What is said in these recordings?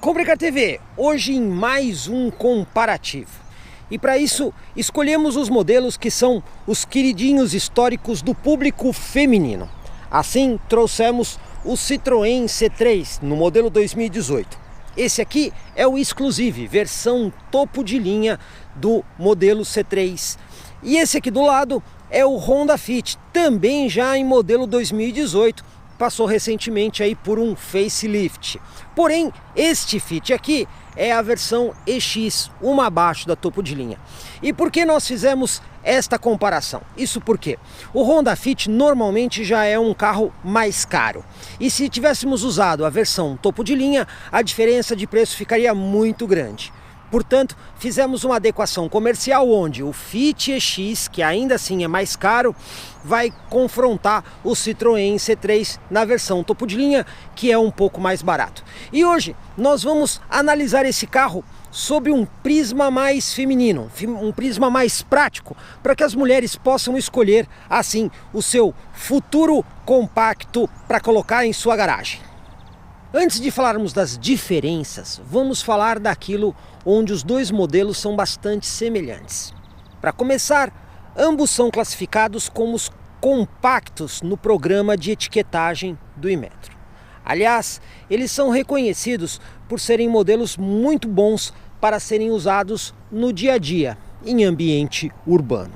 Combricar TV, hoje em mais um comparativo. E para isso, escolhemos os modelos que são os queridinhos históricos do público feminino. Assim, trouxemos o Citroën C3 no modelo 2018. Esse aqui é o Exclusive, versão topo de linha do modelo C3. E esse aqui do lado é o Honda Fit, também já em modelo 2018. Passou recentemente aí por um facelift. Porém, este Fit aqui é a versão EX, uma abaixo da topo de linha. E por que nós fizemos esta comparação? Isso porque o Honda Fit normalmente já é um carro mais caro. E se tivéssemos usado a versão topo de linha, a diferença de preço ficaria muito grande. Portanto, fizemos uma adequação comercial onde o Fit EX, que ainda assim é mais caro, vai confrontar o Citroën C3 na versão topo de linha, que é um pouco mais barato. E hoje nós vamos analisar esse carro sob um prisma mais feminino, um prisma mais prático, para que as mulheres possam escolher assim o seu futuro compacto para colocar em sua garagem. Antes de falarmos das diferenças, vamos falar daquilo onde os dois modelos são bastante semelhantes. Para começar, ambos são classificados como os compactos no programa de etiquetagem do Inmetro. Aliás, eles são reconhecidos por serem modelos muito bons para serem usados no dia a dia, em ambiente urbano.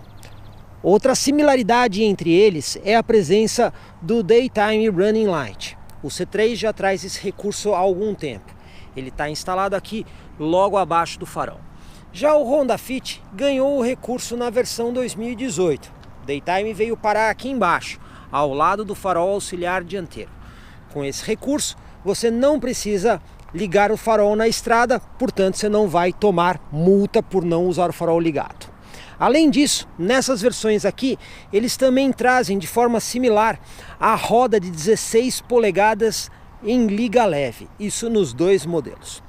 Outra similaridade entre eles é a presença do Daytime Running Light. O C3 já traz esse recurso há algum tempo. Ele está instalado aqui logo abaixo do farol. Já o Honda Fit ganhou o recurso na versão 2018. O Daytime veio parar aqui embaixo, ao lado do farol auxiliar dianteiro. Com esse recurso, você não precisa ligar o farol na estrada, portanto você não vai tomar multa por não usar o farol ligado. Além disso, nessas versões aqui, eles também trazem de forma similar a roda de 16 polegadas em liga leve, isso nos dois modelos.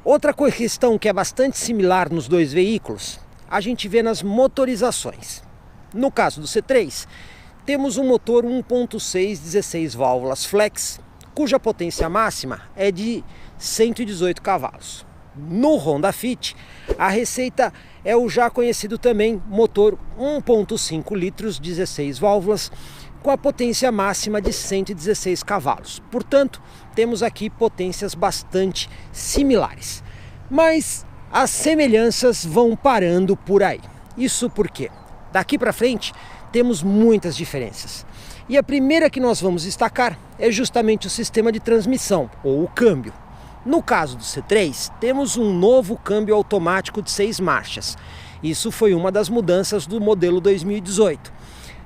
Outra questão que é bastante similar nos dois veículos, a gente vê nas motorizações. No caso do C3, temos um motor 1.6 16 válvulas flex, cuja potência máxima é de 118 cavalos. No Honda Fit, a receita é o já conhecido também motor 1.5 litros 16 válvulas com a potência máxima de 116 cavalos. Portanto, temos aqui potências bastante similares. Mas as semelhanças vão parando por aí. Isso porque daqui para frente temos muitas diferenças. E a primeira que nós vamos destacar é justamente o sistema de transmissão, ou o câmbio. No caso do C3, temos um novo câmbio automático de 6 marchas. Isso foi uma das mudanças do modelo 2018.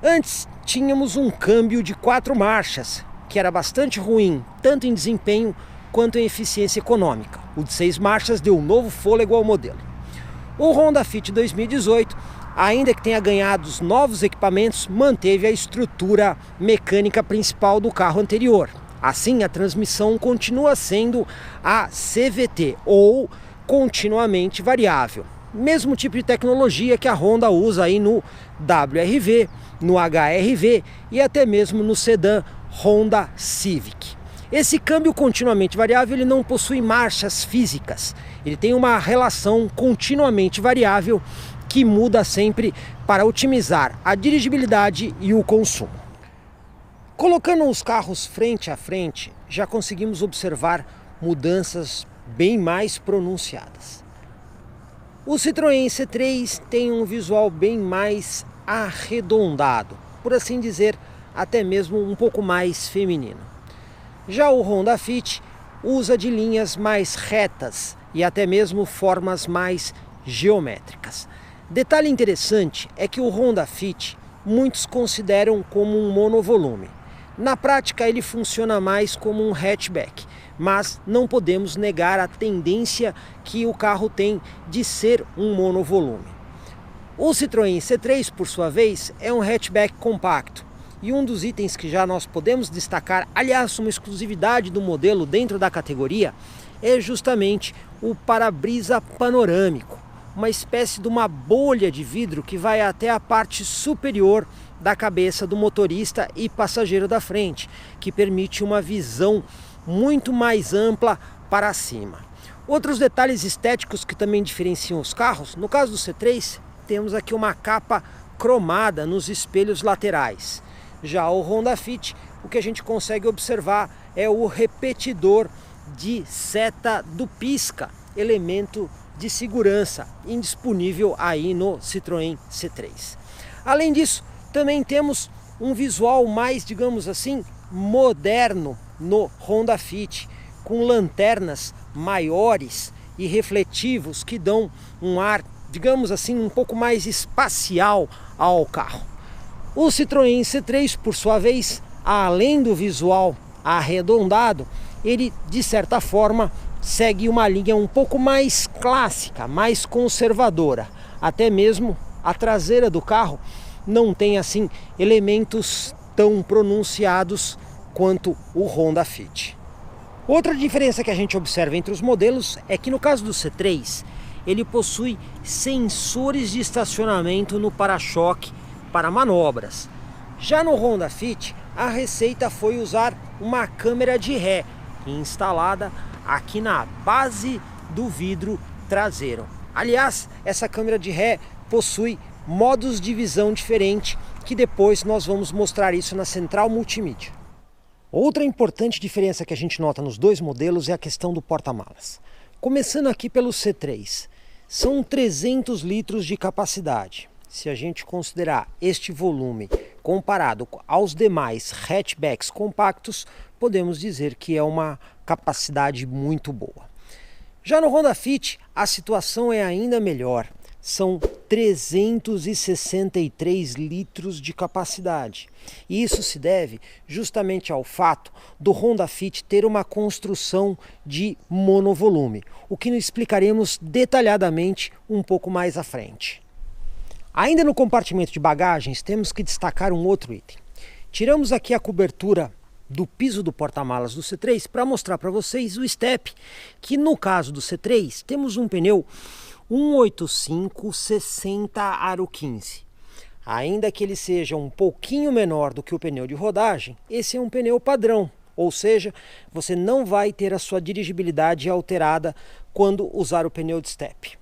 Antes, tínhamos um câmbio de 4 marchas, que era bastante ruim, tanto em desempenho quanto em eficiência econômica. O de 6 marchas deu um novo fôlego ao modelo. O Honda Fit 2018, ainda que tenha ganhado os novos equipamentos, manteve a estrutura mecânica principal do carro anterior. Assim, a transmissão continua sendo a CVT, ou continuamente variável. Mesmo tipo de tecnologia que a Honda usa aí no WRV, no HR-V e até mesmo no sedã Honda Civic. Esse câmbio continuamente variável ele não possui marchas físicas. Ele tem uma relação continuamente variável que muda sempre para otimizar a dirigibilidade e o consumo. Colocando os carros frente a frente, já conseguimos observar mudanças bem mais pronunciadas. O Citroën C3 tem um visual bem mais arredondado, por assim dizer, até mesmo um pouco mais feminino. Já o Honda Fit usa de linhas mais retas e até mesmo formas mais geométricas. Detalhe interessante é que o Honda Fit muitos consideram como um monovolume. Na prática ele funciona mais como um hatchback, mas não podemos negar a tendência que o carro tem de ser um monovolume. O Citroën C3, por sua vez, é um hatchback compacto. E um dos itens que já nós podemos destacar, aliás, uma exclusividade do modelo dentro da categoria, é justamente o para-brisa panorâmico. Uma espécie de uma bolha de vidro que vai até a parte superior da cabeça do motorista e passageiro da frente, que permite uma visão muito mais ampla para cima. Outros detalhes estéticos que também diferenciam os carros, no caso do C3, temos aqui uma capa cromada nos espelhos laterais. Já o Honda Fit, o que a gente consegue observar é o repetidor de seta do pisca, elemento de segurança indisponível aí no Citroën C3. Além disso, também temos um visual mais, digamos assim, moderno no Honda Fit, com lanternas maiores e refletivos que dão um ar, digamos assim, um pouco mais espacial ao carro. O Citroën C3, por sua vez, além do visual arredondado, ele de certa forma segue uma linha um pouco mais clássica, mais conservadora. Até mesmo a traseira do carro não tem assim elementos tão pronunciados quanto o Honda Fit. Outra diferença que a gente observa entre os modelos é que no caso do C3, ele possui sensores de estacionamento no para-choque para manobras. Já no Honda Fit, a receita foi usar uma câmera de ré instalada aqui na base do vidro traseiro. Aliás, essa câmera de ré possui modos de visão diferente, que depois nós vamos mostrar isso na central multimídia. Outra importante diferença que a gente nota nos dois modelos é a questão do porta-malas. Começando aqui pelo C3, são 300 litros de capacidade. Se a gente considerar este volume comparado aos demais hatchbacks compactos, podemos dizer que é uma capacidade muito boa. Já no Honda Fit, a situação é ainda melhor. São 363 litros de capacidade. E isso se deve justamente ao fato do Honda Fit ter uma construção de monovolume, o que nos explicaremos detalhadamente um pouco mais à frente. Ainda no compartimento de bagagens, temos que destacar um outro item. Tiramos aqui a cobertura do piso do porta-malas do C3 para mostrar para vocês o step, que no caso do C3 temos um pneu 185/60 aro 15. Ainda que ele seja um pouquinho menor do que o pneu de rodagem, esse é um pneu padrão, ou seja, você não vai ter a sua dirigibilidade alterada quando usar o pneu de step.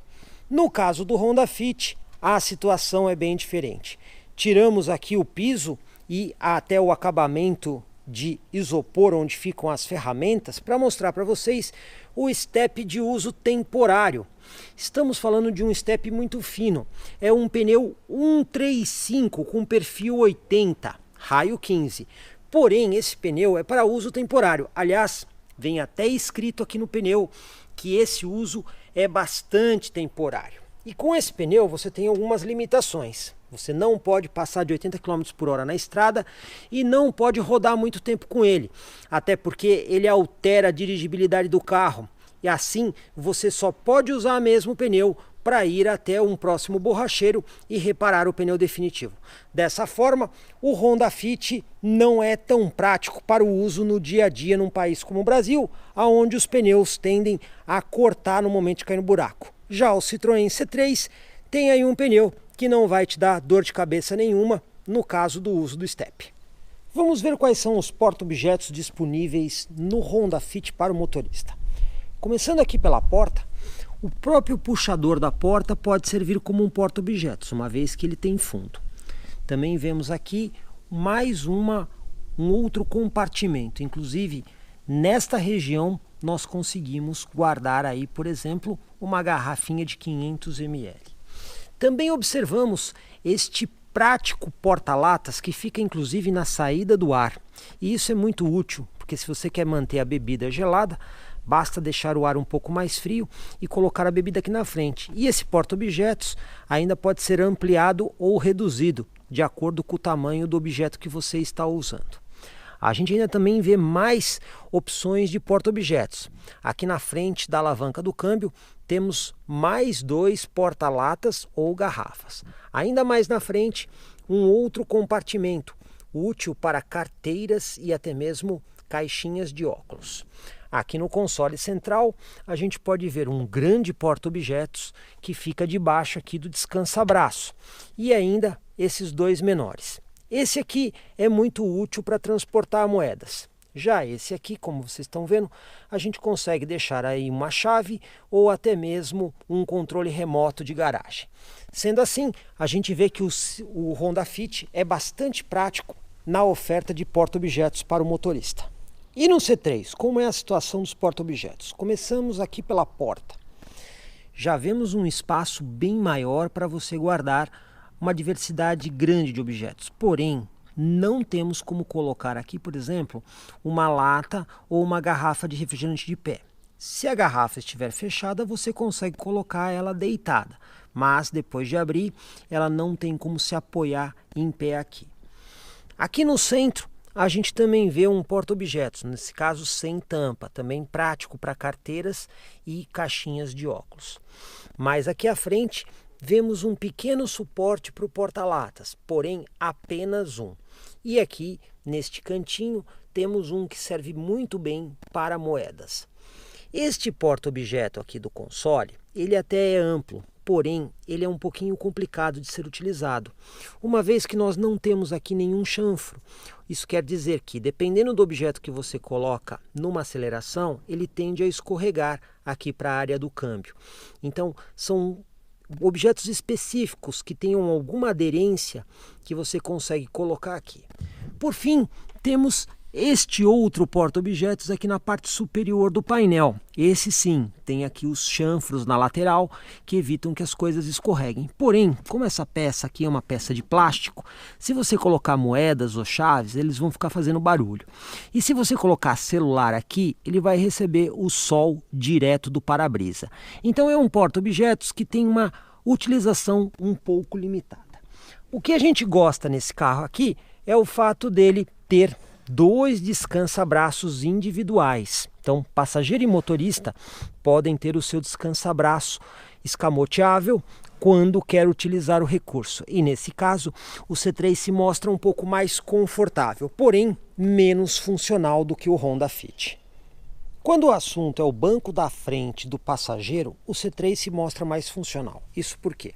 No caso do Honda Fit, a situação é bem diferente. Tiramos aqui o piso e até o acabamento de isopor onde ficam as ferramentas para mostrar para vocês o step de uso temporário. Estamos falando de um step muito fino, é um pneu 135 com perfil 80, raio 15. Porém, esse pneu é para uso temporário. Aliás, vem até escrito aqui no pneu que esse uso é bastante temporário. E com esse pneu você tem algumas limitações. Você não pode passar de 80 km por hora na estrada e não pode rodar muito tempo com ele, até porque ele altera a dirigibilidade do carro. E assim você só pode usar mesmo o pneu para ir até um próximo borracheiro e reparar o pneu definitivo. Dessa forma, o Honda Fit não é tão prático para o uso no dia a dia num país como o Brasil, onde os pneus tendem a cortar no momento de cair no buraco. Já o Citroën C3 tem aí um pneu que não vai te dar dor de cabeça nenhuma no caso do uso do step. Vamos ver quais são os porta-objetos disponíveis no Honda Fit para o motorista. Começando aqui pela porta, o próprio puxador da porta pode servir como um porta-objetos, uma vez que ele tem fundo. Também vemos aqui mais um outro compartimento, inclusive nesta região nós conseguimos guardar aí, por exemplo, uma garrafinha de 500 ml. Também observamos este prático porta-latas que fica inclusive na saída do ar. E isso é muito útil, porque se você quer manter a bebida gelada, basta deixar o ar um pouco mais frio e colocar a bebida aqui na frente. E esse porta-objetos ainda pode ser ampliado ou reduzido, de acordo com o tamanho do objeto que você está usando. A gente ainda também vê mais opções de porta-objetos. Aqui na frente da alavanca do câmbio temos mais 2 porta-latas ou garrafas. Ainda mais na frente, um outro compartimento, útil para carteiras e até mesmo caixinhas de óculos. Aqui no console central, a gente pode ver um grande porta-objetos que fica debaixo aqui do descansa-braço. E ainda esses 2 menores. Esse aqui é muito útil para transportar moedas. Já esse aqui, como vocês estão vendo, a gente consegue deixar aí uma chave ou até mesmo um controle remoto de garagem. Sendo assim, a gente vê que o Honda Fit é bastante prático na oferta de porta-objetos para o motorista. E no C3, como é a situação dos porta-objetos? Começamos aqui pela porta. Já vemos um espaço bem maior para você guardar uma diversidade grande de objetos. Porém, não temos como colocar aqui, por exemplo, uma lata ou uma garrafa de refrigerante de pé. Se a garrafa estiver fechada, você consegue colocar ela deitada, mas depois de abrir, ela não tem como se apoiar em pé aqui. Aqui no centro, a gente também vê um porta-objetos, nesse caso sem tampa, também prático para carteiras e caixinhas de óculos. Mas aqui à frente, vemos um pequeno suporte para o porta-latas, porém apenas um. E aqui, neste cantinho, temos um que serve muito bem para moedas. Este porta-objeto aqui do console, ele até é amplo, porém ele é um pouquinho complicado de ser utilizado, uma vez que nós não temos aqui nenhum chanfro. Isso quer dizer que, dependendo do objeto que você coloca numa aceleração, ele tende a escorregar aqui para a área do câmbio. Então, são objetos específicos que tenham alguma aderência que você consegue colocar aqui. Por fim, temos este outro porta-objetos aqui na parte superior do painel. Esse sim, tem aqui os chanfros na lateral que evitam que as coisas escorreguem. Porém, como essa peça aqui é uma peça de plástico, se você colocar moedas ou chaves, eles vão ficar fazendo barulho. E se você colocar celular aqui, ele vai receber o sol direto do para-brisa. Então é um porta-objetos que tem uma utilização um pouco limitada. O que a gente gosta nesse carro aqui é o fato dele ter dois descansa-braços individuais. Então, passageiro e motorista podem ter o seu descansa-braço escamoteável quando quer utilizar o recurso. E nesse caso, o C3 se mostra um pouco mais confortável, porém menos funcional do que o Honda Fit. Quando o assunto é o banco da frente do passageiro, o C3 se mostra mais funcional. Isso por quê?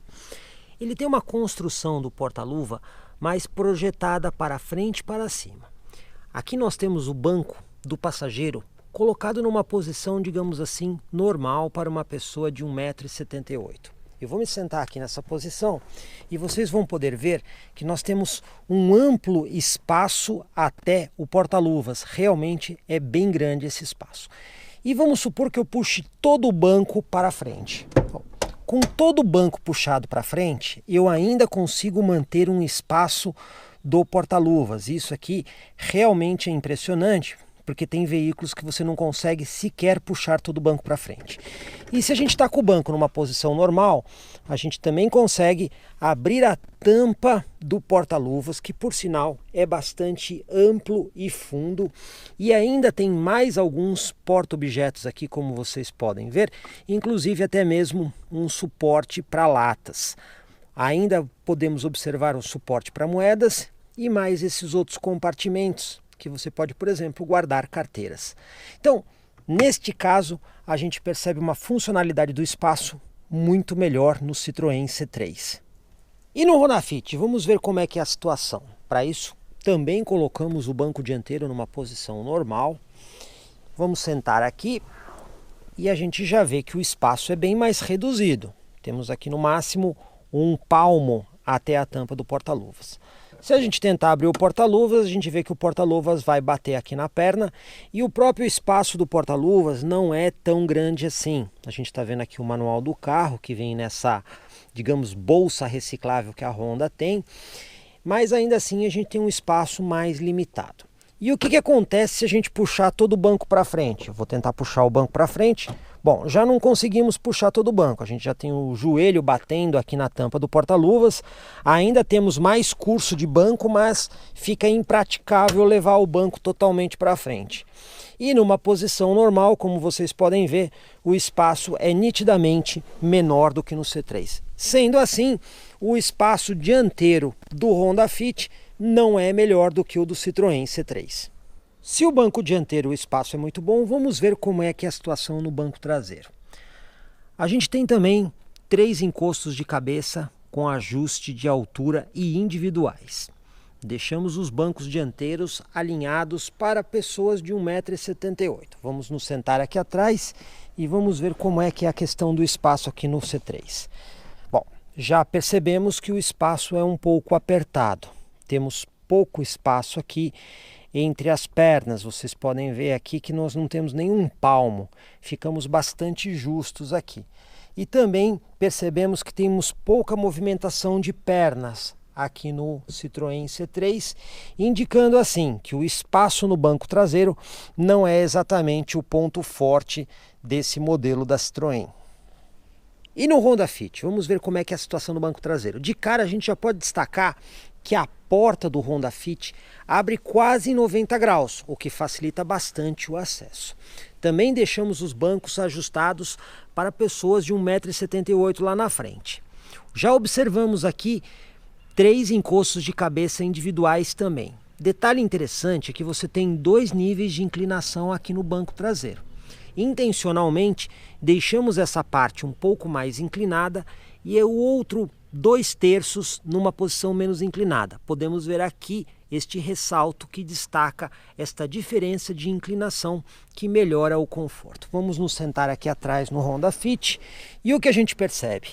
Ele tem uma construção do porta-luva mais projetada para frente e para cima. Aqui nós temos o banco do passageiro colocado numa posição, digamos assim, normal para uma pessoa de 1,78 m. Eu vou me sentar aqui nessa posição e vocês vão poder ver que nós temos um amplo espaço até o porta-luvas. Realmente é bem grande esse espaço. E vamos supor que eu puxe todo o banco para frente. Com todo o banco puxado para frente, eu ainda consigo manter um espaço do porta-luvas. Isso aqui realmente é impressionante, porque tem veículos que você não consegue sequer puxar todo o banco para frente. E se a gente está com o banco numa posição normal, a gente também consegue abrir a tampa do porta-luvas, que por sinal é bastante amplo e fundo, e ainda tem mais alguns porta-objetos aqui, como vocês podem ver, inclusive até mesmo um suporte para latas. Ainda podemos observar um suporte para moedas e mais esses outros compartimentos que você pode, por exemplo, guardar carteiras. Então, neste caso, a gente percebe uma funcionalidade do espaço muito melhor no Citroën C3. E no Honda Fit, vamos ver como é que é a situação. Para isso, também colocamos o banco dianteiro numa posição normal. Vamos sentar aqui e a gente já vê que o espaço é bem mais reduzido. Temos aqui no máximo um palmo até a tampa do porta-luvas. Se a gente tentar abrir o porta-luvas, a gente vê que o porta-luvas vai bater aqui na perna e o próprio espaço do porta-luvas não é tão grande assim. A gente está vendo aqui o manual do carro que vem nessa, digamos, bolsa reciclável que a Honda tem, mas ainda assim a gente tem um espaço mais limitado. E o que acontece se a gente puxar todo o banco para frente? Eu vou tentar puxar o banco para frente. Bom, já não conseguimos puxar todo o banco. A gente já tem o joelho batendo aqui na tampa do porta-luvas. Ainda temos mais curso de banco, mas fica impraticável levar o banco totalmente para frente. E numa posição normal, como vocês podem ver, o espaço é nitidamente menor do que no C3. Sendo assim, o espaço dianteiro do Honda Fit não é melhor do que o do Citroën C3. Se o banco dianteiro o espaço é muito bom, vamos ver como é que é a situação no banco traseiro. A gente tem também 3 encostos de cabeça com ajuste de altura e individuais. deixamos os bancos dianteiros alinhados para pessoas de 1,78 m. Vamos nos sentar aqui atrás e vamos ver como é que é a questão do espaço aqui no C3. Bom, já percebemos que o espaço é um pouco apertado. Temos pouco espaço aqui entre as pernas. Vocês podem ver aqui que nós não temos nenhum palmo. Ficamos bastante justos aqui. E também percebemos que temos pouca movimentação de pernas aqui no Citroën C3, indicando assim que o espaço no banco traseiro não é exatamente o ponto forte desse modelo da Citroën. E no Honda Fit, vamos ver como é que é a situação do banco traseiro. De cara a gente já pode destacar que a porta do Honda Fit abre quase em 90 graus, o que facilita bastante o acesso. Também deixamos os bancos ajustados para pessoas de 1,78 m lá na frente. Já observamos aqui 3 encostos de cabeça individuais também. Detalhe interessante é que você tem 2 níveis de inclinação aqui no banco traseiro. Intencionalmente deixamos essa parte um pouco mais inclinada e o outro 2/3 numa posição menos inclinada. Podemos ver aqui este ressalto que destaca esta diferença de inclinação que melhora o conforto. Vamos nos sentar aqui atrás no Honda Fit e o que a gente percebe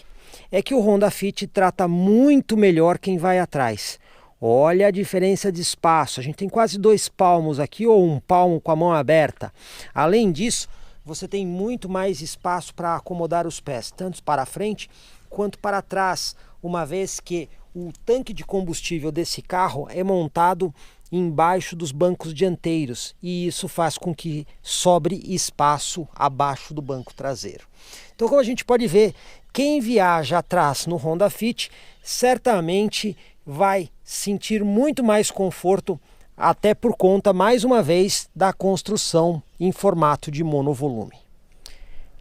é que o Honda Fit trata muito melhor quem vai atrás. Olha a diferença de espaço, a gente tem quase 2 palmos aqui ou 1 palmo com a mão aberta. Além disso, você tem muito mais espaço para acomodar os pés, tanto para frente quanto para trás, uma vez que o tanque de combustível desse carro é montado embaixo dos bancos dianteiros e isso faz com que sobre espaço abaixo do banco traseiro. Então, como a gente pode ver, quem viaja atrás no Honda Fit certamente vai sentir muito mais conforto, até por conta, mais uma vez, da construção em formato de monovolume.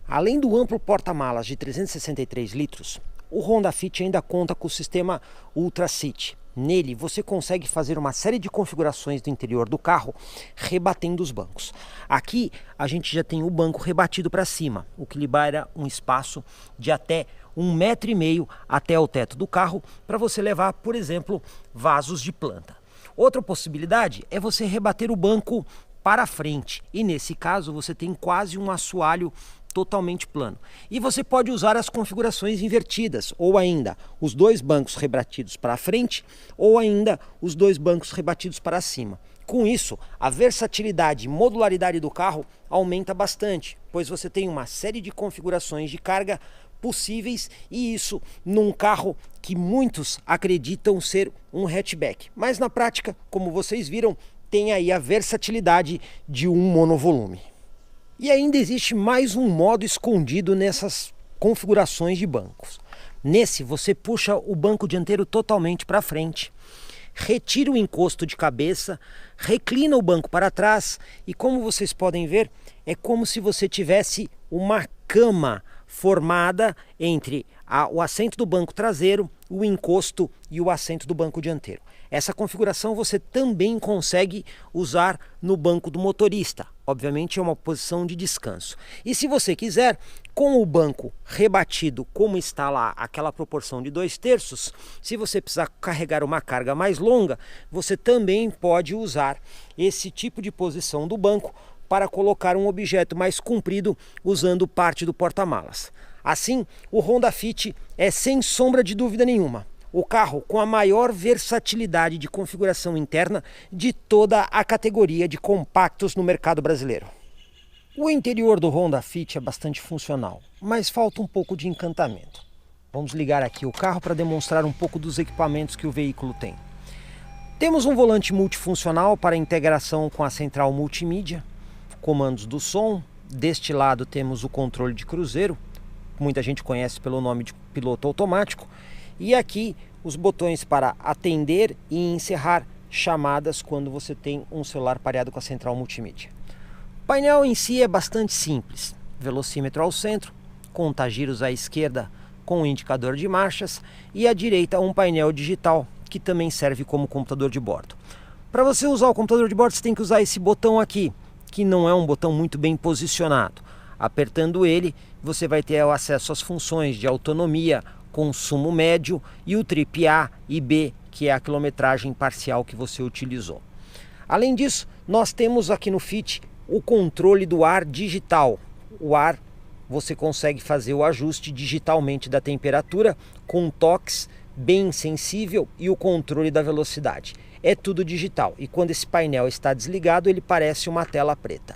Além do amplo porta-malas de 363 litros, o Honda Fit ainda conta com o sistema Ultra Seat. Nele você consegue fazer uma série de configurações do interior do carro, rebatendo os bancos. Aqui a gente já tem o banco rebatido para cima, o que libera um espaço de até 1,5 m até o teto do carro, para você levar, por exemplo, vasos de planta. Outra possibilidade é você rebater o banco para frente, e nesse caso você tem quase um assoalho totalmente plano. E você pode usar as configurações invertidas, ou ainda os 2 bancos rebatidos para frente, ou ainda os 2 bancos rebatidos para cima. Com isso, a versatilidade e modularidade do carro aumenta bastante, pois você tem uma série de configurações de carga possíveis, e isso num carro que muitos acreditam ser um hatchback. Mas na prática, como vocês viram, tem aí a versatilidade de um monovolume. E ainda existe mais um modo escondido nessas configurações de bancos. Nesse você puxa o banco dianteiro totalmente para frente, retira o encosto de cabeça, reclina o banco para trás e, como vocês podem ver, é como se você tivesse uma cama formada entre o assento do banco traseiro, o encosto e o assento do banco dianteiro. Essa configuração você também consegue usar no banco do motorista. Obviamente é uma posição de descanso. E se você quiser, com o banco rebatido, como está lá, aquela proporção de 2/3, se você precisar carregar uma carga mais longa, você também pode usar esse tipo de posição do banco para colocar um objeto mais comprido usando parte do porta-malas. Assim, o Honda Fit é, sem sombra de dúvida nenhuma, o carro com a maior versatilidade de configuração interna de toda a categoria de compactos no mercado brasileiro. O interior do Honda Fit é bastante funcional, mas falta um pouco de encantamento. Vamos ligar aqui o carro para demonstrar um pouco dos equipamentos que o veículo tem. Temos um volante multifuncional para integração com a central multimídia, comandos do som. Deste lado temos o controle de cruzeiro, muita gente conhece pelo nome de piloto automático, e aqui os botões para atender e encerrar chamadas quando você tem um celular pareado com a central multimídia. O painel em si é bastante simples, velocímetro ao centro, contagiros à esquerda com o indicador de marchas e à direita um painel digital que também serve como computador de bordo. Para você usar o computador de bordo você tem que usar esse botão aqui, que não é um botão muito bem posicionado. Apertando ele, você vai ter acesso às funções de autonomia, consumo médio, e o trip A e B, que é a quilometragem parcial que você utilizou. Além disso, nós temos aqui no Fit o controle do ar digital. O ar, você consegue fazer o ajuste digitalmente da temperatura com toques, bem sensível, e o controle da velocidade. É tudo digital, e quando esse painel está desligado, ele parece uma tela preta.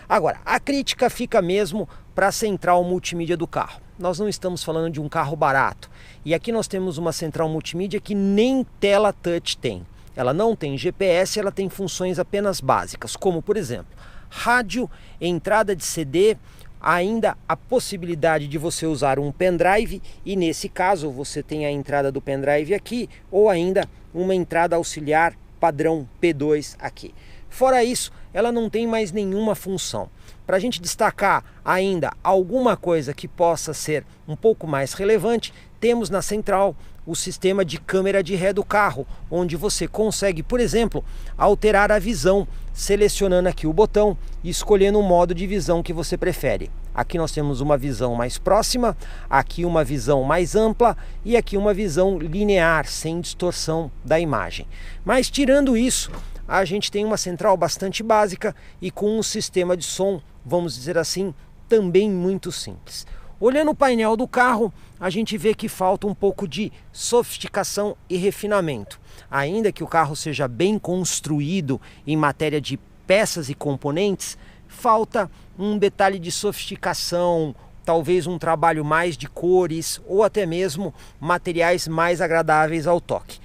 Agora, a crítica fica mesmo para a central multimídia do carro. Nós não estamos falando de um carro barato, e aqui nós temos uma central multimídia que nem tela touch tem. Ela não tem GPS, ela tem funções apenas básicas, como por exemplo, rádio, entrada de CD, ainda a possibilidade de você usar um pendrive, e nesse caso você tem a entrada do pendrive aqui, ou ainda uma entrada auxiliar padrão P2 aqui. Fora isso, ela não tem mais nenhuma função. Para a gente destacar ainda alguma coisa que possa ser um pouco mais relevante, temos na central o sistema de câmera de ré do carro, onde você consegue, por exemplo, alterar a visão, selecionando aqui o botão e escolhendo o modo de visão que você prefere. Aqui nós temos uma visão mais próxima, aqui uma visão mais ampla e aqui uma visão linear, sem distorção da imagem. Mas tirando isso, a gente tem uma central bastante básica e com um sistema de som, vamos dizer assim, também muito simples. Olhando o painel do carro, a gente vê que falta um pouco de sofisticação e refinamento. Ainda que o carro seja bem construído em matéria de peças e componentes, falta um detalhe de sofisticação, talvez um trabalho mais de cores ou até mesmo materiais mais agradáveis ao toque.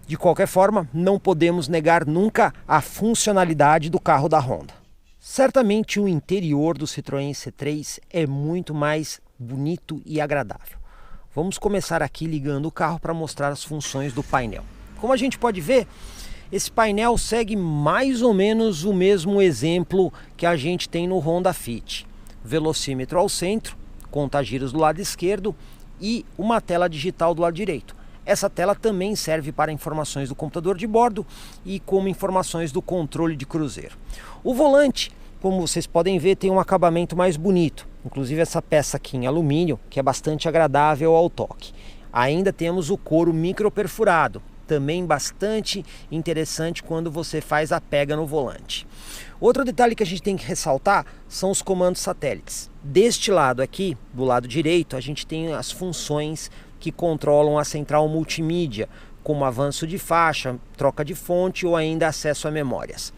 De qualquer forma, não podemos negar nunca a funcionalidade do carro da Honda. Certamente o interior do Citroën C3 é muito mais bonito e agradável. Vamos começar aqui ligando o carro para mostrar as funções do painel. Como a gente pode ver, esse painel segue mais ou menos o mesmo exemplo que a gente tem no Honda Fit. Velocímetro ao centro, conta-giros do lado esquerdo e uma tela digital do lado direito. Essa tela também serve para informações do computador de bordo e como informações do controle de cruzeiro. O volante, como vocês podem ver, tem um acabamento mais bonito. Inclusive essa peça aqui em alumínio, que é bastante agradável ao toque. Ainda temos o couro microperfurado, também bastante interessante quando você faz a pega no volante. Outro detalhe que a gente tem que ressaltar são os comandos satélites. Deste lado aqui, do lado direito, a gente tem as funções que controlam a central multimídia, como avanço de faixa, troca de fonte ou ainda acesso a memórias.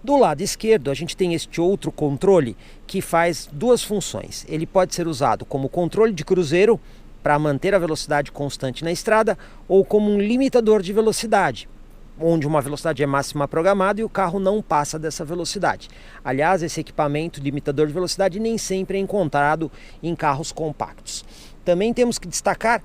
Do lado esquerdo, a gente tem este outro controle que faz duas funções. Ele pode ser usado como controle de cruzeiro, para manter a velocidade constante na estrada, ou como um limitador de velocidade, onde uma velocidade é máxima programada e o carro não passa dessa velocidade. Aliás, esse equipamento limitador de velocidade nem sempre é encontrado em carros compactos. Também temos que destacar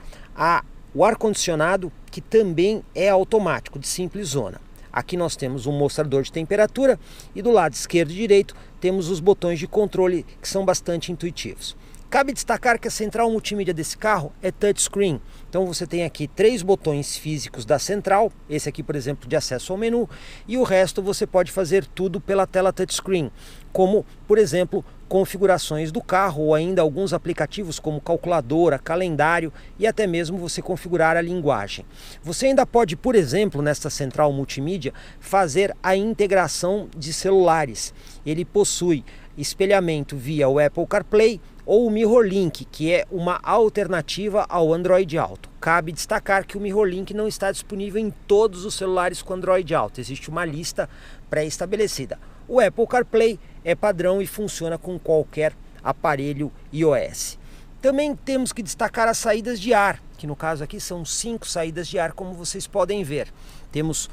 o ar-condicionado, que também é automático, de simples zona. Aqui nós temos um mostrador de temperatura e do lado esquerdo e direito temos os botões de controle que são bastante intuitivos. Cabe destacar que a central multimídia desse carro é touchscreen. Então você tem aqui 3 botões físicos da central, esse aqui por exemplo de acesso ao menu, e o resto você pode fazer tudo pela tela touchscreen, como por exemplo configurações do carro ou ainda alguns aplicativos como calculadora, calendário e até mesmo você configurar a linguagem. Você ainda pode, por exemplo, nesta central multimídia, fazer a integração de celulares. Ele possui espelhamento via o Apple CarPlay ou o MirrorLink, que é uma alternativa ao Android Auto. Cabe destacar que o MirrorLink não está disponível em todos os celulares com Android Auto, existe uma lista pré-estabelecida. O Apple CarPlay é padrão e funciona com qualquer aparelho iOS. Também temos que destacar as saídas de ar, que no caso aqui são 5 saídas de ar, como vocês podem ver. Temos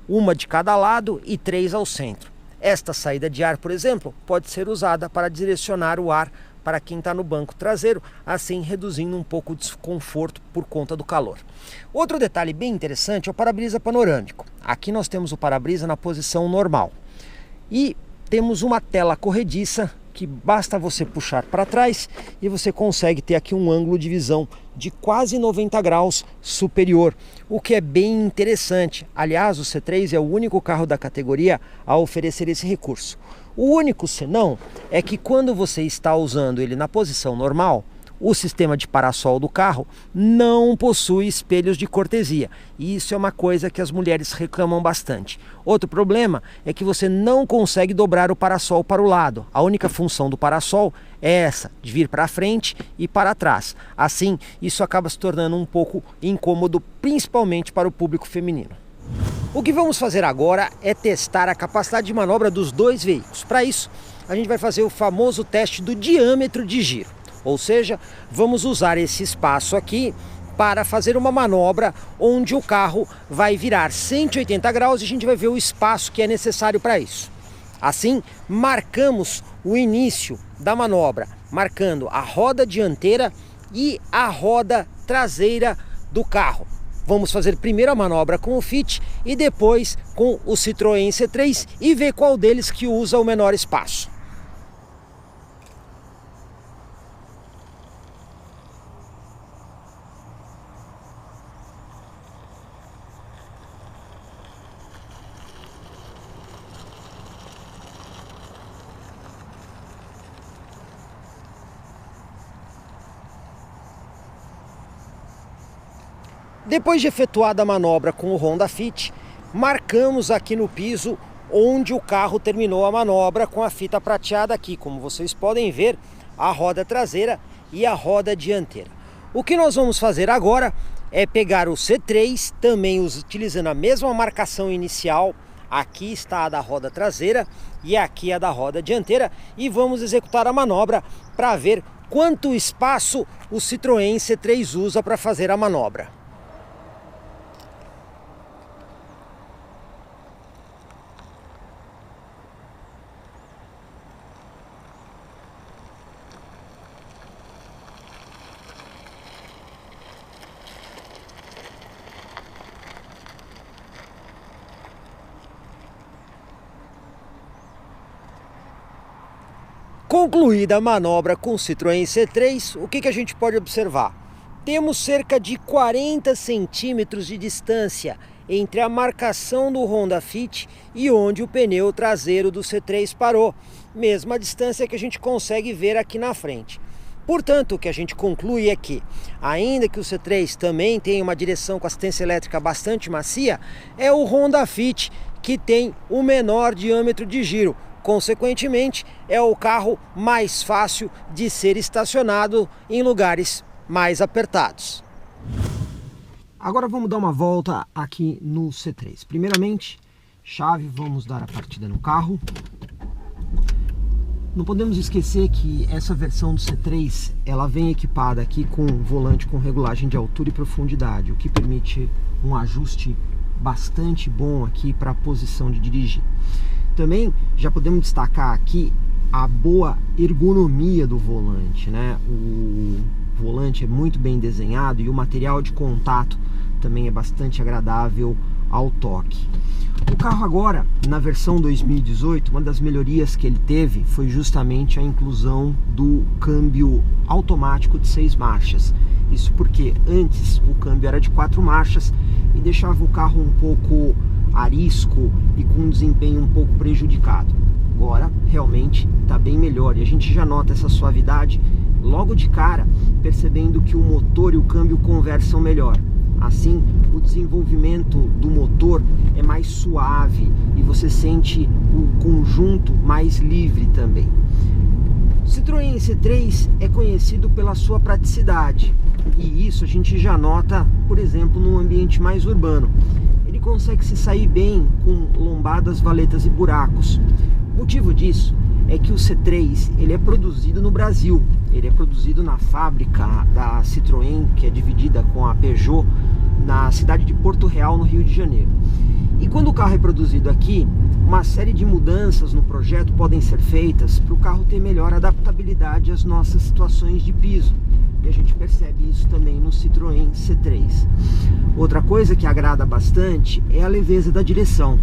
uma de cada lado e 3 ao centro. Esta saída de ar, por exemplo, pode ser usada para direcionar o ar para quem está no banco traseiro, assim reduzindo um pouco o desconforto por conta do calor. Outro detalhe bem interessante é o para-brisa panorâmico. Aqui nós temos o para-brisa na posição normal. E temos uma tela corrediça que basta você puxar para trás e você consegue ter aqui um ângulo de visão de quase 90 graus superior, o que é bem interessante. Aliás, o C3 é o único carro da categoria a oferecer esse recurso. O único senão é que quando você está usando ele na posição normal, o sistema de parasol do carro não possui espelhos de cortesia. E isso é uma coisa que as mulheres reclamam bastante. Outro problema é que você não consegue dobrar o parasol para o lado. A única função do parasol é essa, de vir para frente e para trás. Assim, isso acaba se tornando um pouco incômodo, principalmente para o público feminino. O que vamos fazer agora é testar a capacidade de manobra dos dois veículos. Para isso, a gente vai fazer o famoso teste do diâmetro de giro. Ou seja, vamos usar esse espaço aqui para fazer uma manobra onde o carro vai virar 180 graus e a gente vai ver o espaço que é necessário para isso. Assim, marcamos o início da manobra, marcando a roda dianteira e a roda traseira do carro. Vamos fazer primeiro a manobra com o Fit e depois com o Citroën C3 e ver qual deles que usa o menor espaço. Depois de efetuada a manobra com o Honda Fit, marcamos aqui no piso onde o carro terminou a manobra com a fita prateada aqui, como vocês podem ver, a roda traseira e a roda dianteira. O que nós vamos fazer agora é pegar o C3, também utilizando a mesma marcação inicial. Aqui está a da roda traseira e aqui a da roda dianteira, e vamos executar a manobra para ver quanto espaço o Citroën C3 usa para fazer a manobra. Concluída a manobra com o Citroën C3, o que a gente pode observar? Temos cerca de 40 centímetros de distância entre a marcação do Honda Fit e onde o pneu traseiro do C3 parou, mesma distância que a gente consegue ver aqui na frente. Portanto, o que a gente conclui é que, ainda que o C3 também tenha uma direção com assistência elétrica bastante macia, é o Honda Fit que tem o menor diâmetro de giro. Consequentemente, é o carro mais fácil de ser estacionado em lugares mais apertados. Agora vamos dar uma volta aqui no C3. Primeiramente, chave, vamos dar a partida no carro. Não podemos esquecer que essa versão do C3, ela vem equipada aqui com volante com regulagem de altura e profundidade, o que permite um ajuste bastante bom aqui para a posição de dirigir. Também já podemos destacar aqui a boa ergonomia do volante, né? O volante é muito bem desenhado e o material de contato também é bastante agradável ao toque. O carro agora, na versão 2018, uma das melhorias que ele teve foi justamente a inclusão do câmbio automático de 6 marchas. Isso porque antes o câmbio era de 4 marchas e deixava o carro um pouco arisco e com um desempenho um pouco prejudicado. Agora realmente está bem melhor e a gente já nota essa suavidade logo de cara, percebendo que o motor e o câmbio conversam melhor. Assim, o desenvolvimento do motor é mais suave e você sente o conjunto mais livre também. O Citroën C3 é conhecido pela sua praticidade e isso a gente já nota, por exemplo, num ambiente mais urbano. Ele consegue se sair bem com lombadas, valetas e buracos. O motivo disso é que o C3 ele é produzido no Brasil. Ele é produzido na fábrica da Citroën, que é dividida com a Peugeot, na cidade de Porto Real, no Rio de Janeiro. E quando o carro é produzido aqui, uma série de mudanças no projeto podem ser feitas para o carro ter melhor adaptabilidade às nossas situações de piso. E a gente percebe isso também no Citroën C3. Outra coisa que agrada bastante é a leveza da direção.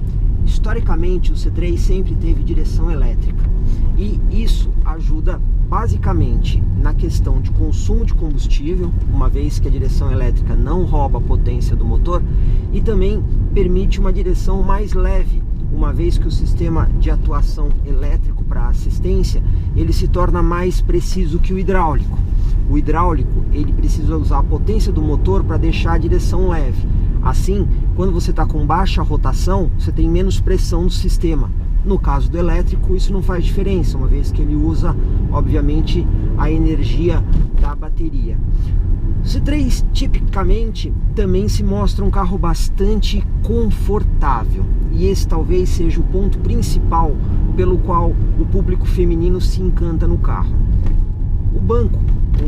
Historicamente, o C3 sempre teve direção elétrica. E isso ajuda basicamente na questão de consumo de combustível, uma vez que a direção elétrica não rouba a potência do motor, e também permite uma direção mais leve, uma vez que o sistema de atuação elétrico para assistência ele se torna mais preciso que o hidráulico. O hidráulico, ele precisa usar a potência do motor para deixar a direção leve. Assim, quando você está com baixa rotação, você tem menos pressão no sistema. No caso do elétrico, isso não faz diferença, uma vez que ele usa, obviamente, a energia da bateria. O C3, tipicamente, também se mostra um carro bastante confortável. E esse talvez seja o ponto principal pelo qual o público feminino se encanta no carro. O banco,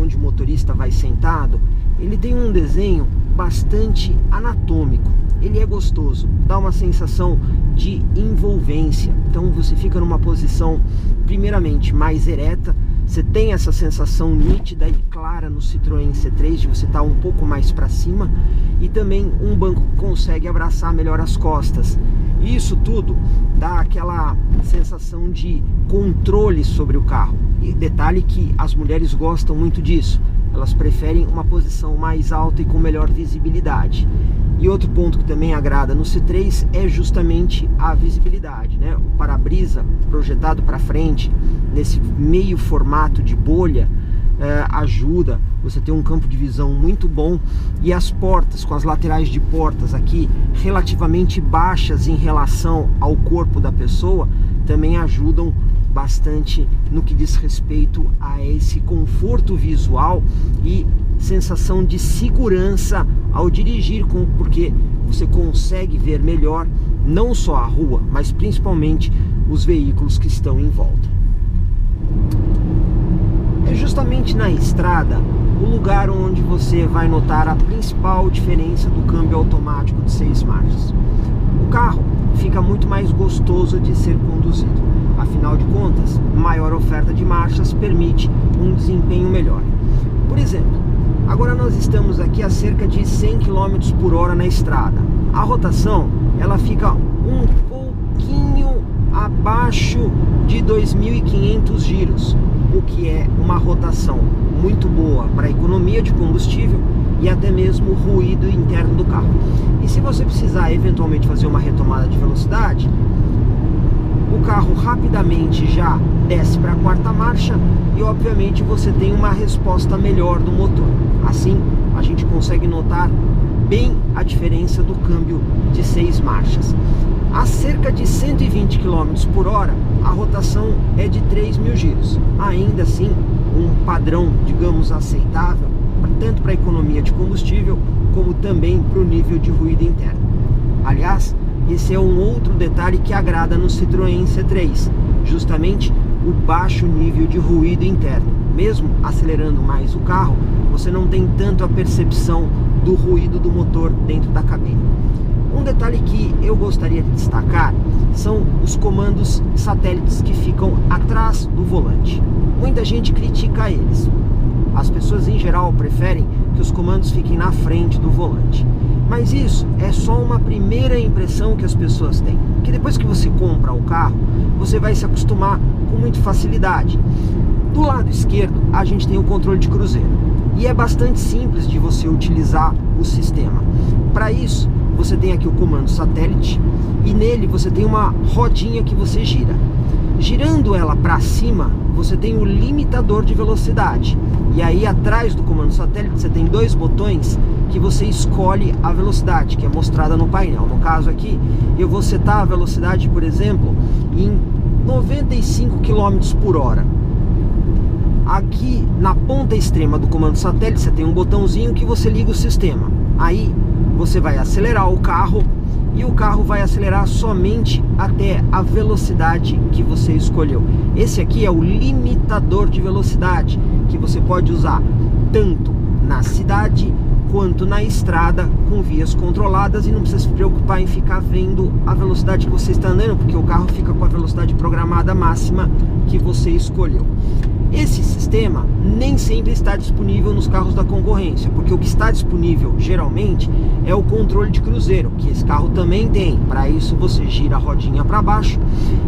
onde o motorista vai sentado, ele tem um desenho bastante anatômico. Ele é gostoso, dá uma sensação de envolvência. Então você fica numa posição, primeiramente, mais ereta. Você tem essa sensação nítida e clara no Citroën C3 de você estar um pouco mais para cima, e também um banco que consegue abraçar melhor as costas. E isso tudo dá aquela sensação de controle sobre o carro. E detalhe que as mulheres gostam muito disso. Elas preferem uma posição mais alta e com melhor visibilidade. E outro ponto que também agrada no C3 é justamente a visibilidade, né? O para-brisa projetado para frente, nesse meio formato de bolha, ajuda você ter um campo de visão muito bom. E as portas, com as laterais de portas aqui relativamente baixas em relação ao corpo da pessoa, também ajudam bastante no que diz respeito a esse conforto visual e sensação de segurança ao dirigir, porque você consegue ver melhor não só a rua, mas principalmente os veículos que estão em volta. É justamente na estrada o lugar onde você vai notar a principal diferença do câmbio automático de 6 marchas. O carro fica muito mais gostoso de ser conduzido. Afinal de contas, maior oferta de marchas permite um desempenho melhor. Por exemplo, agora nós estamos aqui a cerca de 100 km por hora na estrada. A rotação, ela fica um pouquinho abaixo de 2.500 giros, o que é uma rotação muito boa para a economia de combustível e até mesmo o ruído interno do carro. E se você precisar eventualmente fazer uma retomada de velocidade, o carro rapidamente já desce para a 4ª marcha e obviamente você tem uma resposta melhor do motor. Assim a gente consegue notar bem a diferença do câmbio de 6 marchas. A cerca de 120 km por hora a rotação é de 3.000 giros. Ainda assim, um padrão, digamos, aceitável, tanto para a economia de combustível como também para o nível de ruído interno. Aliás, esse é um outro detalhe que agrada no Citroën C3, justamente o baixo nível de ruído interno. Mesmo acelerando mais o carro, você não tem tanto a percepção do ruído do motor dentro da cabine. Um detalhe que eu gostaria de destacar são os comandos satélites que ficam atrás do volante. Muita gente critica eles. As pessoas em geral preferem que os comandos fiquem na frente do volante. Mas isso é só uma primeira impressão que as pessoas têm. Porque depois que você compra o carro, você vai se acostumar com muita facilidade. Do lado esquerdo, a gente tem o controle de cruzeiro. E é bastante simples de você utilizar o sistema. Para isso, você tem aqui o comando satélite e nele você tem uma rodinha que você gira. Girando ela para cima, você tem o limitador de velocidade. E aí atrás do comando satélite você tem 2 botões que você escolhe a velocidade, que é mostrada no painel. No caso aqui, eu vou setar a velocidade, por exemplo, em 95 km por hora. Aqui na ponta extrema do comando satélite você tem um botãozinho que você liga o sistema. Aí você vai acelerar o carro e o carro vai acelerar somente até a velocidade que você escolheu. Esse aqui é o limitador de velocidade, que você pode usar tanto na cidade quanto na estrada com vias controladas e não precisa se preocupar em ficar vendo a velocidade que você está andando, porque o carro fica com a velocidade programada máxima que você escolheu. Esse sistema nem sempre está disponível nos carros da concorrência, porque o que está disponível geralmente é o controle de cruzeiro, que esse carro também tem. Para isso você gira a rodinha para baixo,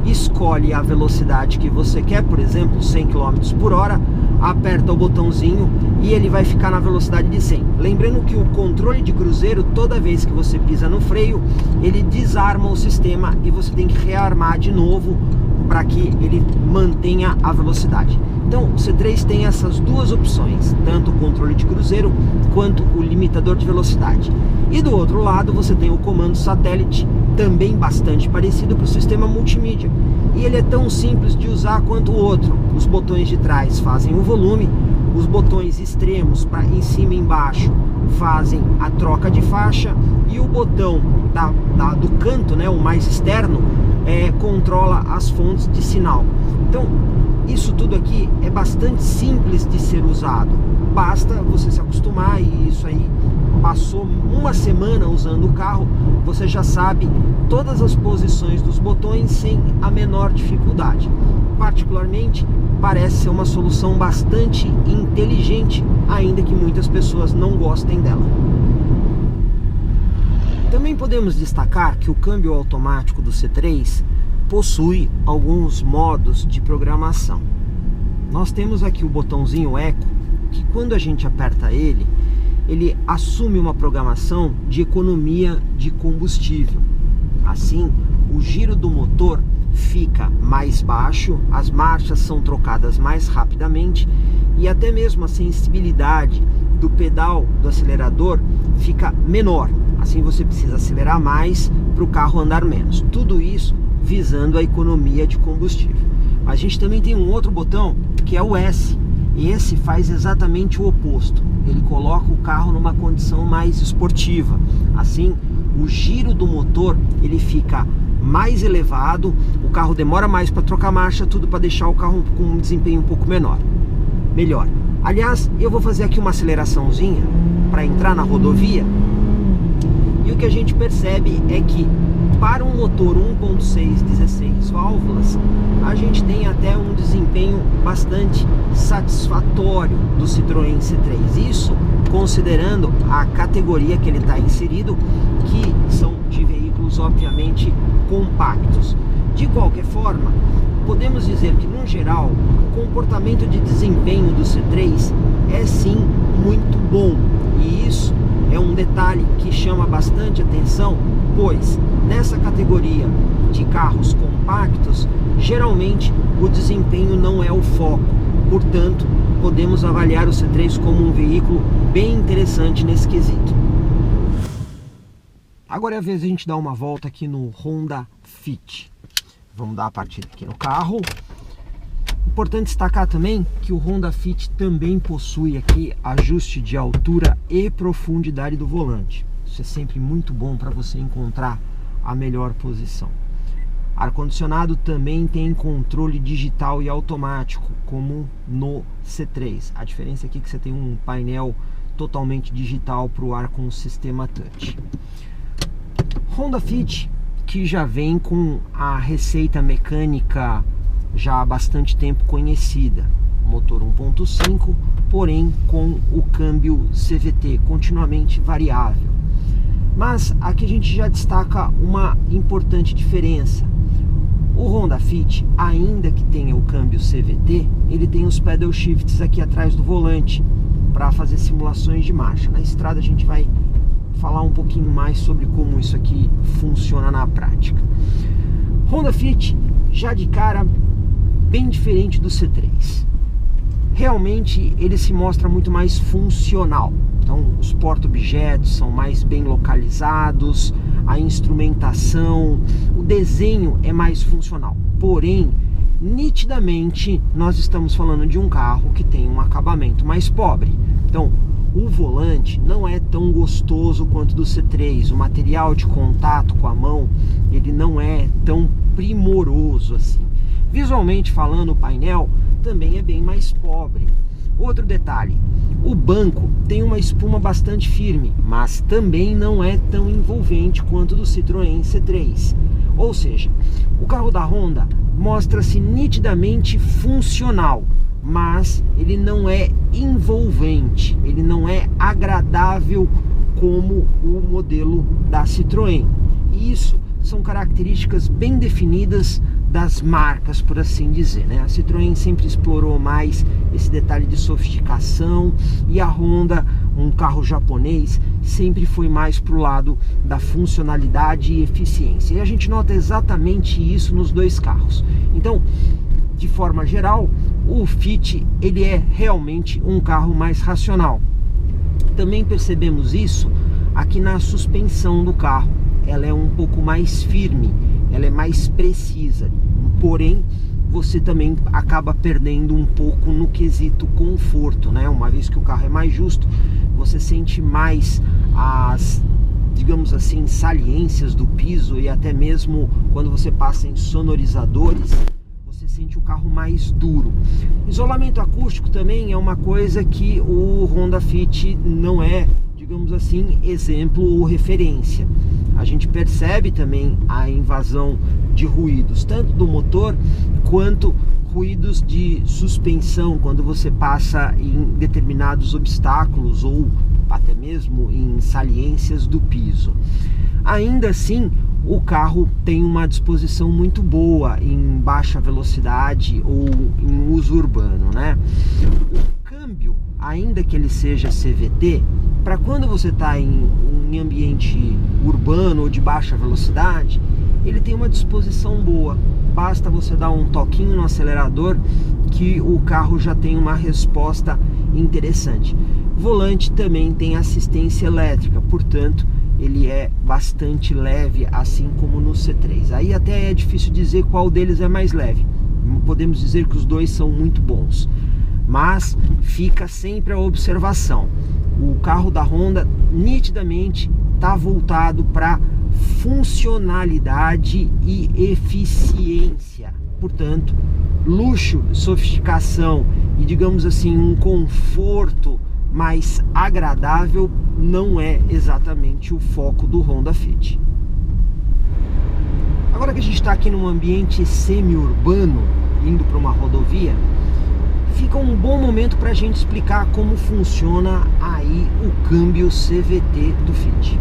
escolhe a velocidade que você quer, por exemplo 100 km por hora, aperta o botãozinho e ele vai ficar na velocidade de 100. Lembrando que o controle de cruzeiro, toda vez que você pisa no freio, ele desarma o sistema e você tem que rearmar de novo para que ele mantenha a velocidade. Então o C3 tem essas duas opções, tanto o controle de cruzeiro quanto o limitador de velocidade. E do outro lado você tem o comando satélite, também bastante parecido com o sistema multimídia. E ele é tão simples de usar quanto o outro. Os botões de trás fazem o volume, os botões extremos para em cima e embaixo fazem a troca de faixa, e o botão do canto, né, o mais externo, controla as fontes de sinal. Então isso tudo aqui é bastante simples de ser usado, basta você se acostumar, e isso aí passou uma semana usando o carro, você já sabe todas as posições dos botões sem a menor dificuldade. Particularmente, parece ser uma solução bastante inteligente, ainda que muitas pessoas não gostem dela. Também podemos destacar que o câmbio automático do C3 possui alguns modos de programação. Nós temos aqui o botãozinho Eco, que quando a gente aperta ele assume uma programação de economia de combustível. Assim, o giro do motor fica mais baixo, as marchas são trocadas mais rapidamente e até mesmo a sensibilidade do pedal do acelerador fica menor. Assim você precisa acelerar mais para o carro andar menos. Tudo isso visando a economia de combustível. Mas a gente também tem um outro botão que é o S. E esse faz exatamente o oposto. Ele coloca o carro numa condição mais esportiva. Assim, o giro do motor ele fica mais elevado, o carro demora mais para trocar marcha, tudo para deixar o carro com um desempenho um pouco melhor. Aliás, eu vou fazer aqui uma aceleraçãozinha para entrar na rodovia. E o que a gente percebe é que para um motor 1.6 16 válvulas, a gente tem até um desempenho bastante satisfatório do Citroën C3. Isso considerando a categoria que ele está inserido, que são de veículos obviamente compactos. De qualquer forma, podemos dizer que no geral o comportamento de desempenho do C3 é sim muito bom, e isso é um detalhe que chama bastante atenção, pois nessa categoria de carros compactos, geralmente o desempenho não é o foco. Portanto, podemos avaliar o C3 como um veículo bem interessante nesse quesito. Agora é a vez de a gente dar uma volta aqui no Honda Fit. Vamos dar a partida aqui no carro. Importante destacar também que o Honda Fit também possui aqui ajuste de altura e profundidade do volante. Isso é sempre muito bom para você encontrar a melhor posição. Ar-condicionado também tem controle digital e automático, como no C3. A diferença aqui é que você tem um painel totalmente digital para o ar com o sistema touch. Honda Fit, que já vem com a receita mecânica já há bastante tempo conhecida. Motor 1.5, porém com o câmbio CVT continuamente variável. Mas aqui a gente já destaca uma importante diferença. O Honda Fit, ainda que tenha o câmbio CVT, ele tem os pedal shifts aqui atrás do volante para fazer simulações de marcha. Na estrada a gente vai falar um pouquinho mais sobre como isso aqui funciona na prática. Honda Fit, já de cara, bem diferente do C3. Realmente ele se mostra muito mais funcional. Então os porta-objetos são mais bem localizados, a instrumentação, o desenho é mais funcional. Porém, nitidamente nós estamos falando de um carro que tem um acabamento mais pobre. Então o volante não é tão gostoso quanto do C3, o material de contato com a mão ele não é tão primoroso assim. Visualmente falando, o painel também é bem mais pobre. Outro detalhe, o banco tem uma espuma bastante firme, mas também não é tão envolvente quanto do Citroën C3. Ou seja, o carro da Honda mostra-se nitidamente funcional, mas ele não é envolvente, ele não é agradável como o modelo da Citroën. E isso são características bem definidas das marcas, por assim dizer, né? A Citroën sempre explorou mais esse detalhe de sofisticação, e a Honda, um carro japonês, sempre foi mais para o lado da funcionalidade e eficiência. E a gente nota exatamente isso nos dois carros. Então, de forma geral, o Fit ele é realmente um carro mais racional. Também percebemos isso aqui na suspensão do carro. Ela é um pouco mais firme, ela é mais precisa, porém você também acaba perdendo um pouco no quesito conforto, né? Uma vez que o carro é mais justo, você sente mais as, digamos assim, saliências do piso, e até mesmo quando você passa em sonorizadores, você sente o carro mais duro. Isolamento acústico também é uma coisa que o Honda Fit não é, digamos assim, exemplo ou referência. A gente percebe também a invasão de ruídos, tanto do motor quanto ruídos de suspensão, quando você passa em determinados obstáculos ou até mesmo em saliências do piso. Ainda assim, o carro tem uma disposição muito boa em baixa velocidade ou em uso urbano, né? O câmbio, ainda que ele seja CVT, para quando você está em ambiente urbano ou de baixa velocidade, ele tem uma disposição boa. Basta você dar um toquinho no acelerador que o carro já tem uma resposta interessante. O volante também tem assistência elétrica, portanto ele é bastante leve, assim como no C3. Aí até é difícil dizer qual deles é mais leve. Podemos dizer que os dois são muito bons, mas fica sempre a observação. O carro da Honda nitidamente está voltado para funcionalidade e eficiência. Portanto, luxo, sofisticação e, digamos assim, um conforto mais agradável não é exatamente o foco do Honda Fit. Agora que a gente está aqui num ambiente semi-urbano, indo para uma rodovia, fica um bom momento para a gente explicar como funciona aí o câmbio CVT do Fit.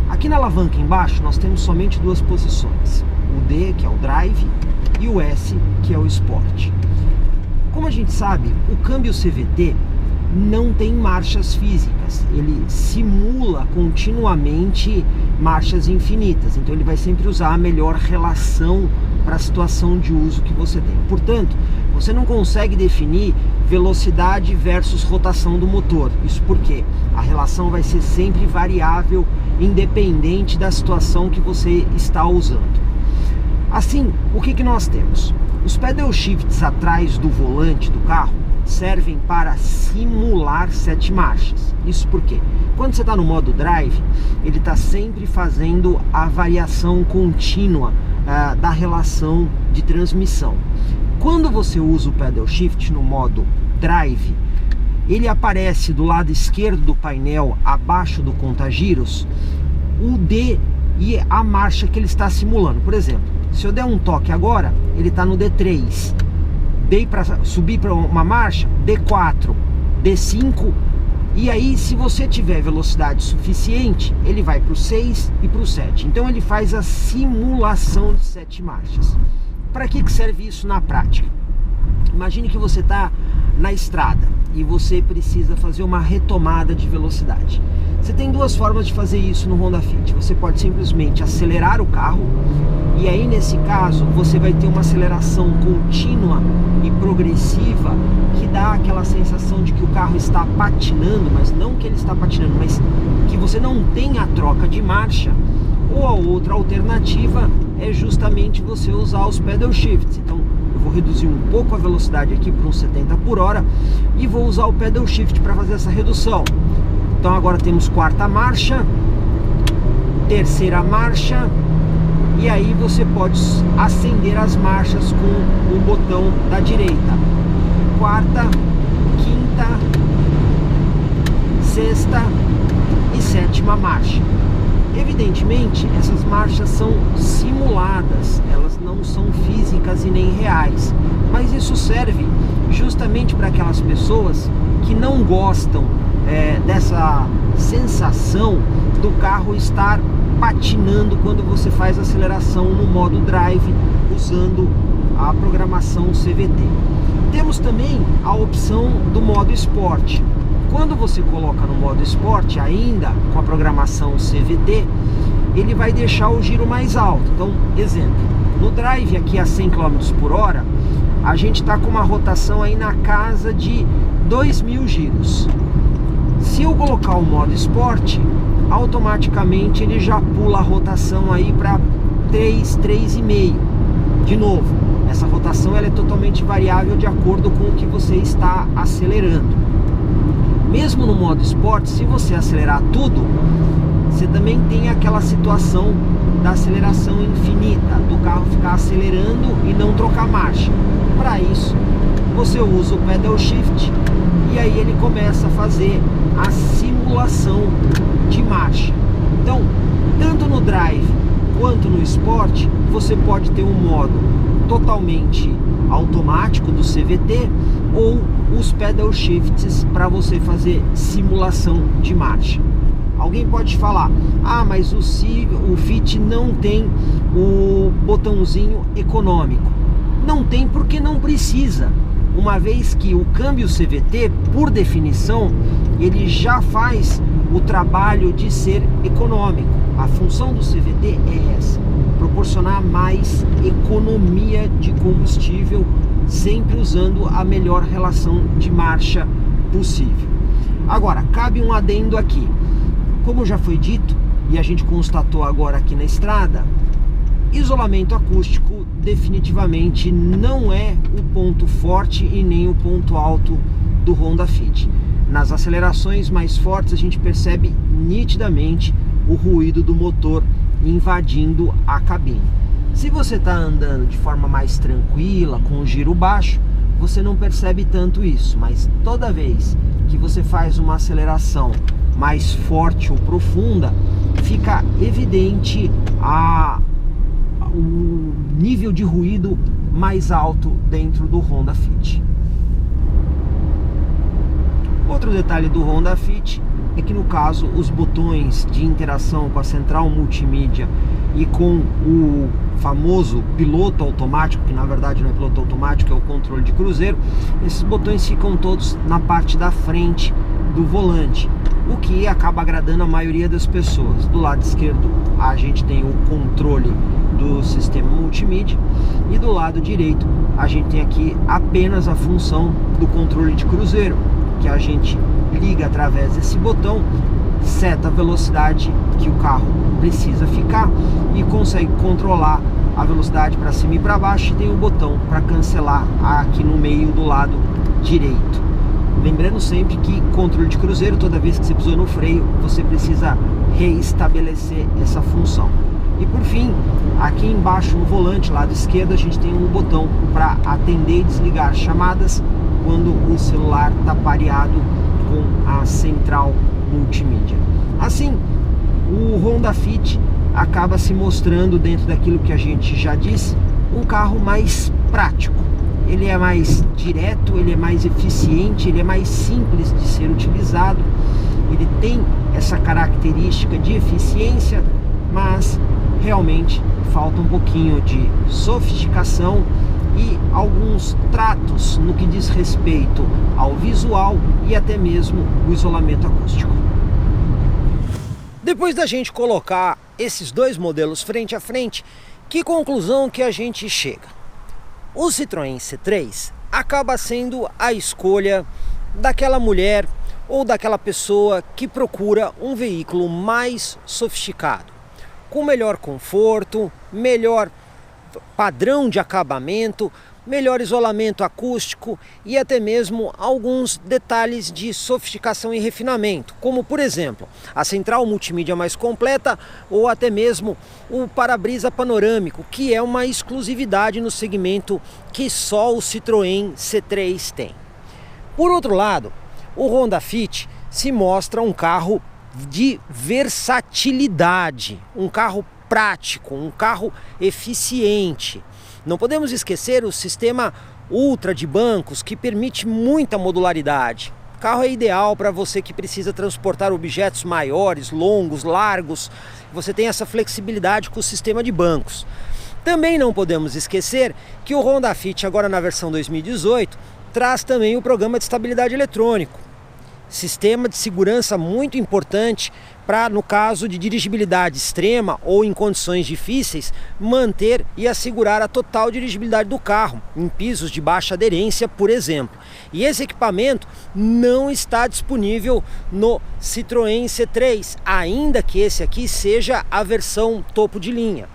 Aqui na alavanca embaixo nós temos somente duas posições, o D, que é o Drive, e o S, que é o Sport. Como a gente sabe, o câmbio CVT não tem marchas físicas, ele simula continuamente marchas infinitas, então ele vai sempre usar a melhor relação para a situação de uso que você tem. Portanto, você não consegue definir velocidade versus rotação do motor. Isso porque a relação vai ser sempre variável, independente da situação que você está usando. Assim, o que nós temos? Os pedal shifts atrás do volante do carro servem para simular 7 marchas. Isso porque quando você está no modo drive, ele está sempre fazendo a variação contínua da relação de transmissão. Quando você usa o pedal shift no modo drive, ele aparece do lado esquerdo do painel, abaixo do contagiros, o D e a marcha que ele está simulando. Por exemplo, se eu der um toque agora, ele está no D3. Dei para subir para uma marcha, D4, D5, e aí se você tiver velocidade suficiente, ele vai para o 6 e para o 7. Então ele faz a simulação de 7 marchas. Para que serve isso na prática? Imagine que você está na estrada e você precisa fazer uma retomada de velocidade. Você tem duas formas de fazer isso no Honda Fit. Você pode simplesmente acelerar o carro, e aí nesse caso você vai ter uma aceleração contínua e progressiva que dá aquela sensação de que o carro está patinando, mas não que ele está patinando, mas que você não tem a troca de marcha. Ou a outra alternativa é justamente você usar os pedal shifts. Então eu vou reduzir um pouco a velocidade aqui para uns 70 por hora e vou usar o pedal shift para fazer essa redução. Então agora temos quarta marcha, terceira marcha, e aí você pode acender as marchas com o botão da direita. Quarta, quinta, sexta e sétima marcha. Evidentemente, essas marchas são simuladas, elas não são físicas e nem reais, mas isso serve justamente para aquelas pessoas que não gostam dessa sensação do carro estar patinando quando você faz aceleração no modo drive usando a programação CVT. Temos também a opção do modo Sport. Quando você coloca no modo Sport, ainda com a programação CVT, ele vai deixar o giro mais alto. Então, exemplo, no drive aqui a 100 km por hora, a gente está com uma rotação aí na casa de 2.000 giros. Se eu colocar o modo esporte, automaticamente ele já pula a rotação aí para 3,5. De novo, essa rotação ela é totalmente variável de acordo com o que você está acelerando. Mesmo no modo esporte, se você acelerar tudo, você também tem aquela situação da aceleração infinita, do carro ficar acelerando e não trocar marcha. Para isso, você usa o pedal shift e aí ele começa a fazer a simulação de marcha. Então, tanto no drive quanto no esporte, você pode ter um modo totalmente automático do CVT ou os pedal shifts para você fazer simulação de marcha. Alguém pode falar, ah, mas o Fit não tem o botãozinho econômico. Não tem porque não precisa, uma vez que o câmbio CVT, por definição, ele já faz o trabalho de ser econômico. A função do CVT é essa, proporcionar mais economia de combustível, sempre usando a melhor relação de marcha possível. Agora, cabe um adendo aqui. Como já foi dito, e a gente constatou agora aqui na estrada, isolamento acústico definitivamente não é o ponto forte e nem o ponto alto do Honda Fit. Nas acelerações mais fortes a gente percebe nitidamente o ruído do motor invadindo a cabine. Se você está andando de forma mais tranquila, com o giro baixo, você não percebe tanto isso, mas toda vez que você faz uma aceleração mais forte ou profunda, fica evidente o nível de ruído mais alto dentro do Honda Fit. Outro detalhe do Honda Fit é que, no caso, os botões de interação com a central multimídia e com o famoso piloto automático, que na verdade não é piloto automático, é o controle de cruzeiro, esses botões ficam todos na parte da frente do volante, o que acaba agradando a maioria das pessoas. Do lado esquerdo a gente tem o controle do sistema multimídia e do lado direito a gente tem aqui apenas a função do controle de cruzeiro, que a gente liga através desse botão, seta a velocidade que o carro precisa ficar e consegue controlar a velocidade para cima e para baixo, e tem o botão para cancelar aqui no meio do lado direito. Lembrando sempre que controle de cruzeiro, toda vez que você pisou no freio, você precisa reestabelecer essa função. E por fim, aqui embaixo no volante, lado esquerdo, a gente tem um botão para atender e desligar chamadas quando o celular está pareado com a central multimídia. Assim, o Honda Fit acaba se mostrando, dentro daquilo que a gente já disse, um carro mais prático. Ele é mais direto, ele é mais eficiente, ele é mais simples de ser utilizado. Ele tem essa característica de eficiência, mas realmente falta um pouquinho de sofisticação e alguns tratos no que diz respeito ao visual e até mesmo o isolamento acústico. Depois da gente colocar esses dois modelos frente a frente, que conclusão que a gente chega? O Citroën C3 acaba sendo a escolha daquela mulher ou daquela pessoa que procura um veículo mais sofisticado, com melhor conforto, melhor padrão de acabamento, melhor isolamento acústico e até mesmo alguns detalhes de sofisticação e refinamento, como por exemplo, a central multimídia mais completa ou até mesmo o para-brisa panorâmico, que é uma exclusividade no segmento que só o Citroën C3 tem. Por outro lado, o Honda Fit se mostra um carro de versatilidade, um carro prático, um carro eficiente. Não podemos esquecer o sistema Ultra de bancos, que permite muita modularidade. O carro é ideal para você que precisa transportar objetos maiores, longos, largos. Você tem essa flexibilidade com o sistema de bancos. Também não podemos esquecer que o Honda Fit, agora na versão 2018, traz também o programa de estabilidade eletrônico. sistema de segurança muito importante para, no caso de dirigibilidade extrema ou em condições difíceis, manter e assegurar a total dirigibilidade do carro, em pisos de baixa aderência, por exemplo. E esse equipamento não está disponível no Citroën C3, ainda que esse aqui seja a versão topo de linha.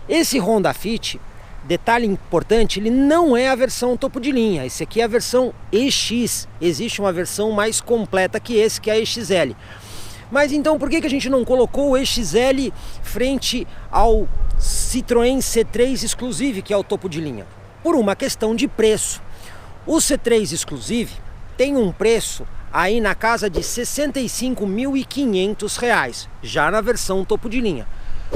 Esse Honda Fit, detalhe importante, ele não é a versão topo de linha, esse aqui é a versão EX, existe uma versão mais completa que esse, que é a EXL. Mas então por que a gente não colocou o EXL frente ao Citroën C3 Exclusive, que é o topo de linha? Por uma questão de preço. O C3 Exclusive tem um preço aí na casa de R$ 65.500, já na versão topo de linha.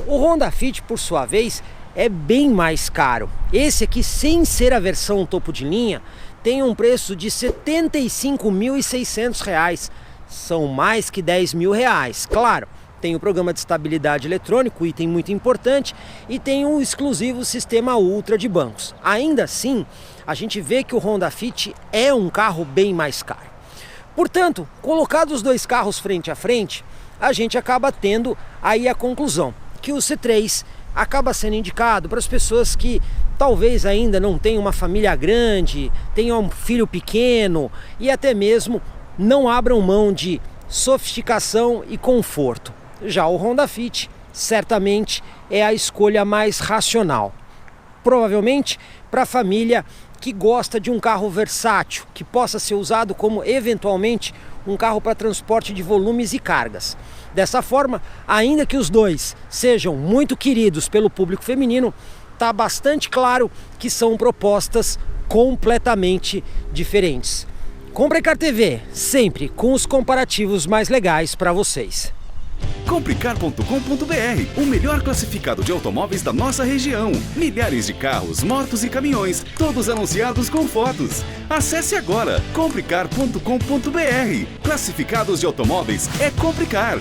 O Honda Fit, por sua vez, é bem mais caro. Esse aqui, sem ser a versão topo de linha, tem um preço de R$ 75.600. São mais que R$ 10.000. Claro, tem o programa de estabilidade eletrônico, item muito importante, e tem um exclusivo sistema Ultra de bancos. Ainda assim, a gente vê que o Honda Fit é um carro bem mais caro. Portanto, colocados os dois carros frente a frente, a gente acaba tendo aí a conclusão que o C3 acaba sendo indicado para as pessoas que talvez ainda não tenham uma família grande, tenham um filho pequeno e até mesmo não abram mão de sofisticação e conforto. Já o Honda Fit certamente é a escolha mais racional. Provavelmente para a família que gosta de um carro versátil, que possa ser usado como eventualmente um carro para transporte de volumes e cargas. Dessa forma, ainda que os dois sejam muito queridos pelo público feminino, está bastante claro que são propostas completamente diferentes. Comprecar TV, sempre com os comparativos mais legais para vocês. Comprecar.com.br, o melhor classificado de automóveis da nossa região. Milhares de carros, motos e caminhões, todos anunciados com fotos. Acesse agora comprecar.com.br. Classificados de automóveis é Comprecar.